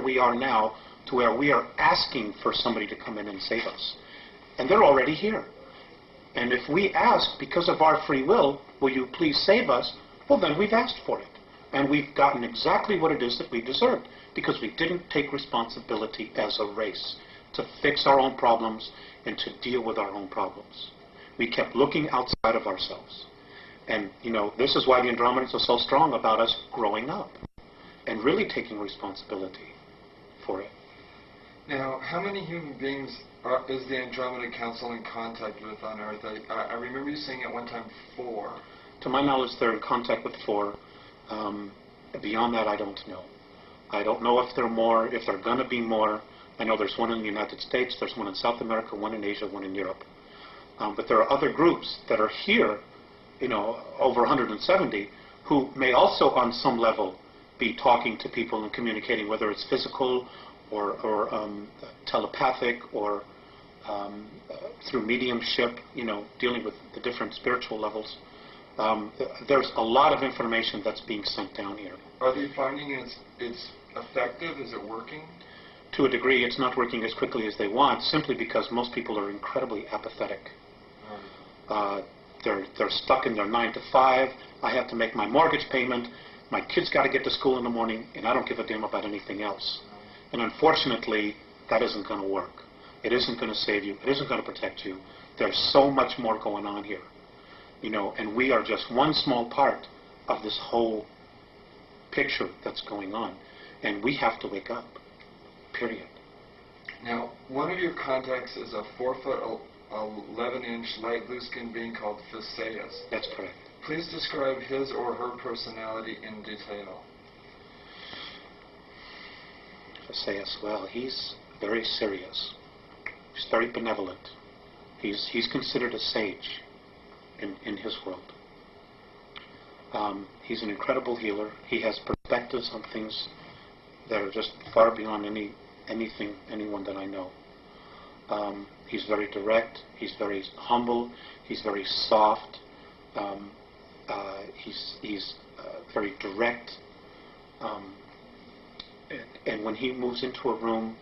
we are now to where we are asking for somebody to come in and save us. And they're already here. And if we ask, because of our free will, will you please save us, well, then we've asked for it. And we've gotten exactly what it is that we deserved, because we didn't take responsibility as a race to fix our own problems and to deal with our own problems. We kept looking outside of ourselves. And, you know, this is why the Andromedans are so strong about us growing up and really taking responsibility for it. Now, how many human beings is the Andromeda Council in contact with on Earth? I remember you saying at one time 4. To my knowledge, they're in contact with 4. Beyond that, I don't know. I don't know if there are more, if there are going to be more. I know there's one in the United States, there's one in South America, one in Asia, one in Europe. But there are other groups that are here, you know, over 170, who may also on some level be talking to people and communicating, whether it's physical or telepathic or through mediumship, you know, dealing with the different spiritual levels. There's a lot of information that's being sent down here. Are they finding it's effective? Is it working? To a degree, it's not working as quickly as they want, simply because most people are incredibly apathetic. They're stuck in their 9 to 5. I have to make my mortgage payment. My kids got to get to school in the morning, and I don't give a damn about anything else. And unfortunately, that isn't going to work. It isn't going to save you. It isn't going to protect you. There's so much more going on here, you know, and we are just one small part of this whole picture that's going on, and we have to wake up. Period. Now, one of your contacts is a 4-foot, 11-inch light blue-skinned being called Theseus. That's correct. Please describe his or her personality in detail. Theseus, well, he's very serious. He's very benevolent. He's considered a sage in his world. He's an incredible healer. He has perspectives on things that are just far beyond anyone that I know. He's very direct. He's very humble. He's very soft. He's very direct. And when he moves into a room,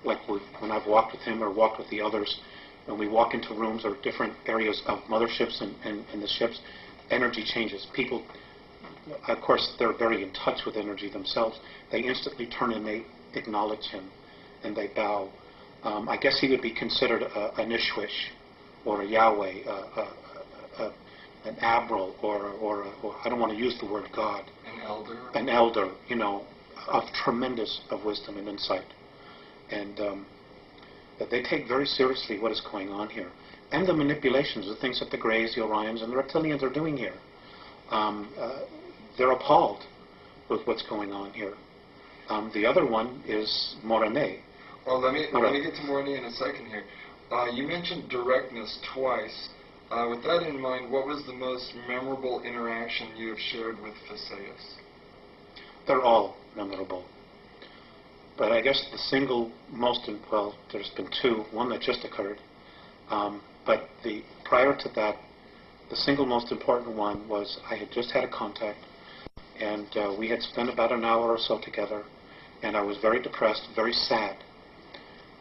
like when I've walked with him or walked with the others, when we walk into rooms or different areas of motherships and the ships, energy changes. People, of course, they're very in touch with energy themselves. They instantly turn and they acknowledge him and they bow. I guess he would be considered an Ishwish or a Yahweh, an Abral, or I don't want to use the word God. An elder. An elder, you know, of tremendous of wisdom and insight. And they take very seriously what is going on here. And the manipulations, the things that the Greys, the Orions, and the Reptilians are doing here. They're appalled with what's going on here. The other one is Morane. Well, let me get to Morane in a second here. You mentioned directness twice. With that in mind, what was the most memorable interaction you have shared with Theseus? They're all memorable. But I guess the single most, well, there's been 2, one that just occurred. But prior to that, the single most important one was I had just had a contact, and we had spent about an hour or so together, and I was very depressed, very sad.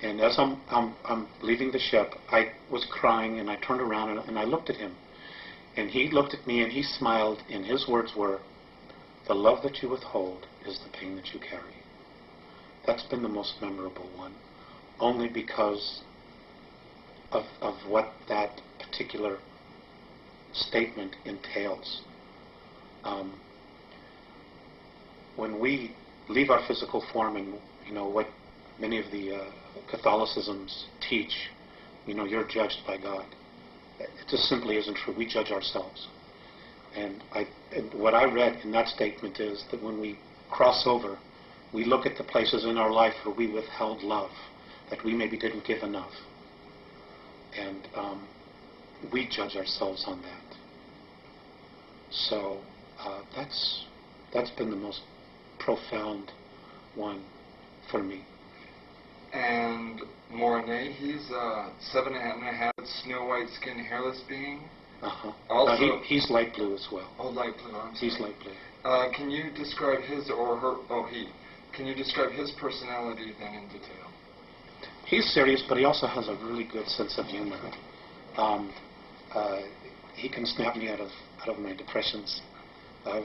And as I'm leaving the ship, I was crying, and I turned around and I looked at him. And he looked at me and he smiled, and his words were, "The love that you withhold is the pain that you carry." That's been the most memorable one, only because of what that particular statement entails. When we leave our physical form, and you know what many of the Catholicisms teach, you know, you're judged by God. It just simply isn't true. We judge ourselves. And what I read in that statement is that when we cross over, we look at the places in our life where we withheld love, that we maybe didn't give enough. And we judge ourselves on that. So that's been the most profound one for me. And Morane, he's a 7.5 snow white skinned hairless being. Also, he's light blue as well. Oh, light blue. He's light blue. Can you describe his or her? Oh, he. Can you describe his personality then in detail? He's serious, but he also has a really good sense of humor. He can snap me out of my depressions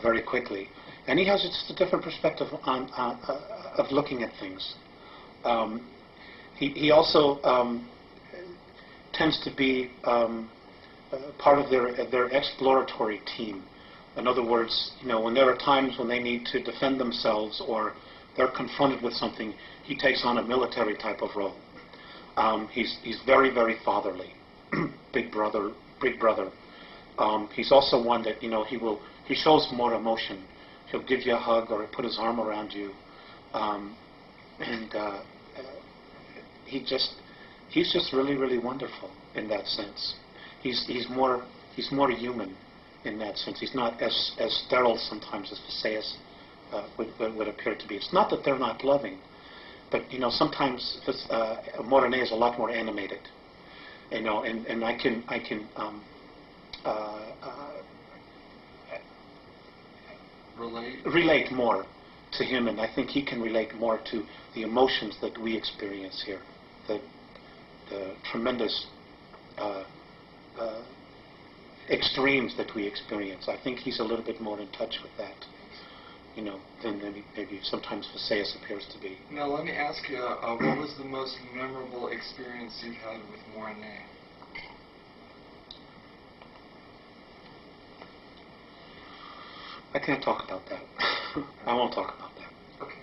very quickly, and he has just a different perspective of looking at things. He also tends to be part of their exploratory team. In other words, when there are times when they need to defend themselves or they're confronted with something, he takes on a military type of role. He's very, very fatherly, big brother. He's also one that he shows more emotion. He'll give you a hug or put his arm around you, and he's just really, really wonderful in that sense. He's more human in that sense. He's not as sterile sometimes as Visayas would appear to be. It's not that they're not loving, but sometimes Morene is a lot more animated, and I can relate more to him, and I think he can relate more to the emotions that we experience here, the tremendous extremes that we experience. I think he's a little bit more in touch with that, than maybe sometimes Visayas appears to be. Now let me ask you, what was the most memorable experience you've had with Morene? I can't talk about that. I won't talk about that. Okay.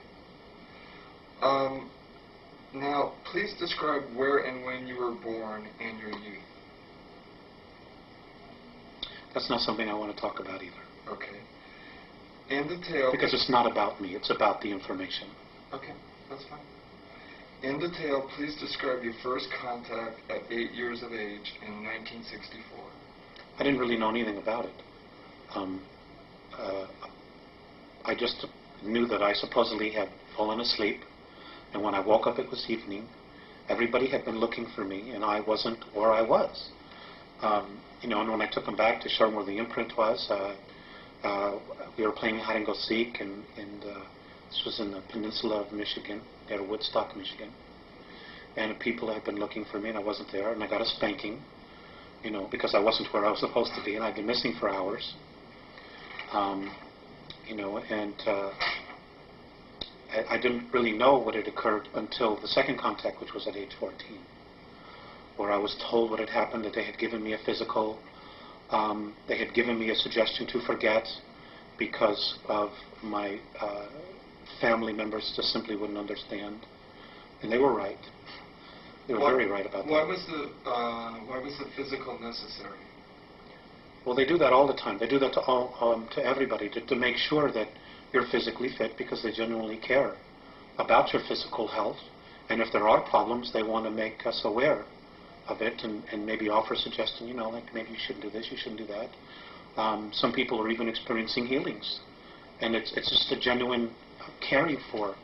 Now, please describe where and when you were born and your youth. That's not something I want to talk about either. Okay. In detail... Because it's not about me, it's about the information. Okay, that's fine. In detail, please describe your first contact at 8 years of age in 1964. I didn't really know anything about it. I just knew that I supposedly had fallen asleep, and when I woke up it was evening. Everybody had been looking for me, and I wasn't where I was. And when I took them back to show them where the imprint was, we were playing hide and go seek, and this was in the peninsula of Michigan, near Woodstock, Michigan. And people had been looking for me, and I wasn't there, and I got a spanking, because I wasn't where I was supposed to be, and I'd been missing for hours. I didn't really know what had occurred until the second contact, which was at age 14, where I was told what had happened, that they had given me a physical, they had given me a suggestion to forget because of my family members just simply wouldn't understand. And they were right. They were very right about that. Why was the physical necessary? Well, they do that all the time. They do that to everybody, to make sure that you're physically fit, because they genuinely care about your physical health. And if there are problems, they want to make us aware of it and maybe offer suggestion, like maybe you shouldn't do this, you shouldn't do that. Some people are even experiencing healings. And it's just a genuine caring for,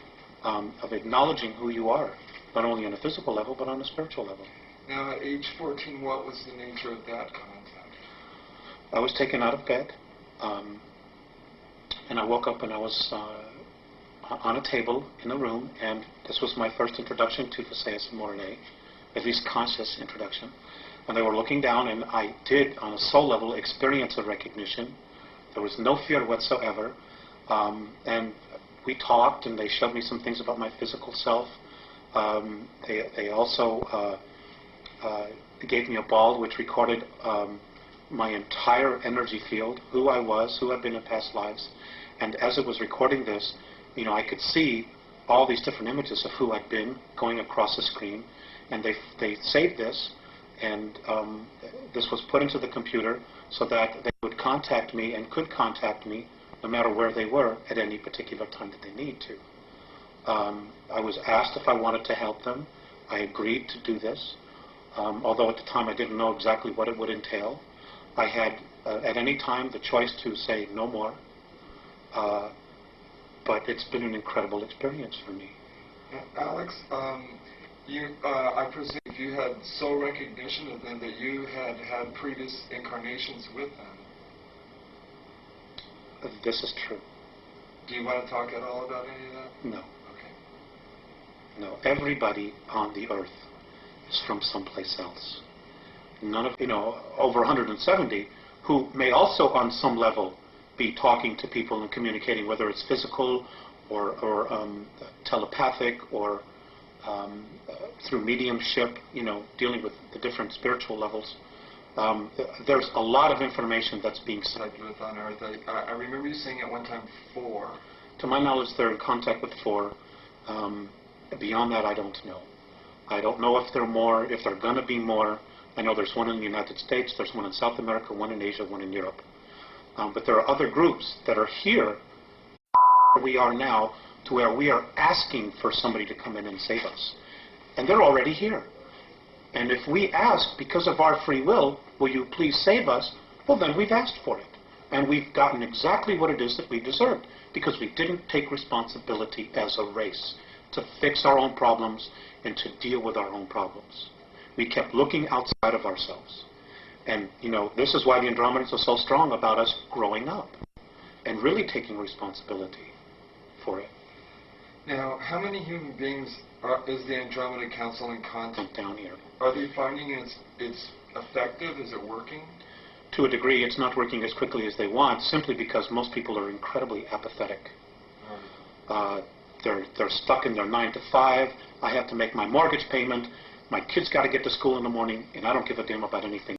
of acknowledging who you are, not only on a physical level, but on a spiritual level. Now, at age 14, what was the nature of that contact? I was taken out of bed, and I woke up and I was on a table in a room, and this was my first introduction to Visayas and Morene, at least conscious introduction. And they were looking down, and I did, on a soul level, experience a recognition. There was no fear whatsoever, and we talked, and they showed me some things about my physical self. They also gave me a ball which recorded my entire energy field, who I was, who I'd been in past lives. And as it was recording this, I could see all these different images of who I'd been going across the screen. And they saved this, and this was put into the computer so that they would contact me and could contact me no matter where they were at any particular time that they need to. I was asked if I wanted to help them. I agreed to do this, although at the time I didn't know exactly what it would entail. I had, at any time, the choice to say no more, but it's been an incredible experience for me. Alex, I presume you had soul recognition of them, that you had had previous incarnations with them. This is true. Do you want to talk at all about any of that? No. Okay. No, everybody on the earth is from someplace else. None of, over 170 who may also on some level be talking to people and communicating, whether it's physical or telepathic or through mediumship, dealing with the different spiritual levels. There's a lot of information that's being sent. With on Earth. I remember you saying at one time 4. To my knowledge, they're in contact with 4. Beyond that, I don't know. I don't know if there are more, if there are going to be more. I know there's one in the United States, there's one in South America, one in Asia, one in Europe. But there are other groups that are here where we are now, to where we are asking for somebody to come in and save us. And they're already here. And if we ask, because of our free will, will you please save us? Well, then we've asked for it. And we've gotten exactly what it is that we deserved, because we didn't take responsibility as a race to fix our own problems and to deal with our own problems. We kept looking outside of ourselves. And, this is why the Andromedans are so strong about us growing up and really taking responsibility for it. Now, how many human beings is the Andromeda Council in contact down here? Are they finding it's effective? Is it working? To a degree, it's not working as quickly as they want, simply because most people are incredibly apathetic. They're stuck in their 9 to 5. I have to make my mortgage payment. My kids got to get to school in the morning, and I don't give a damn about anything.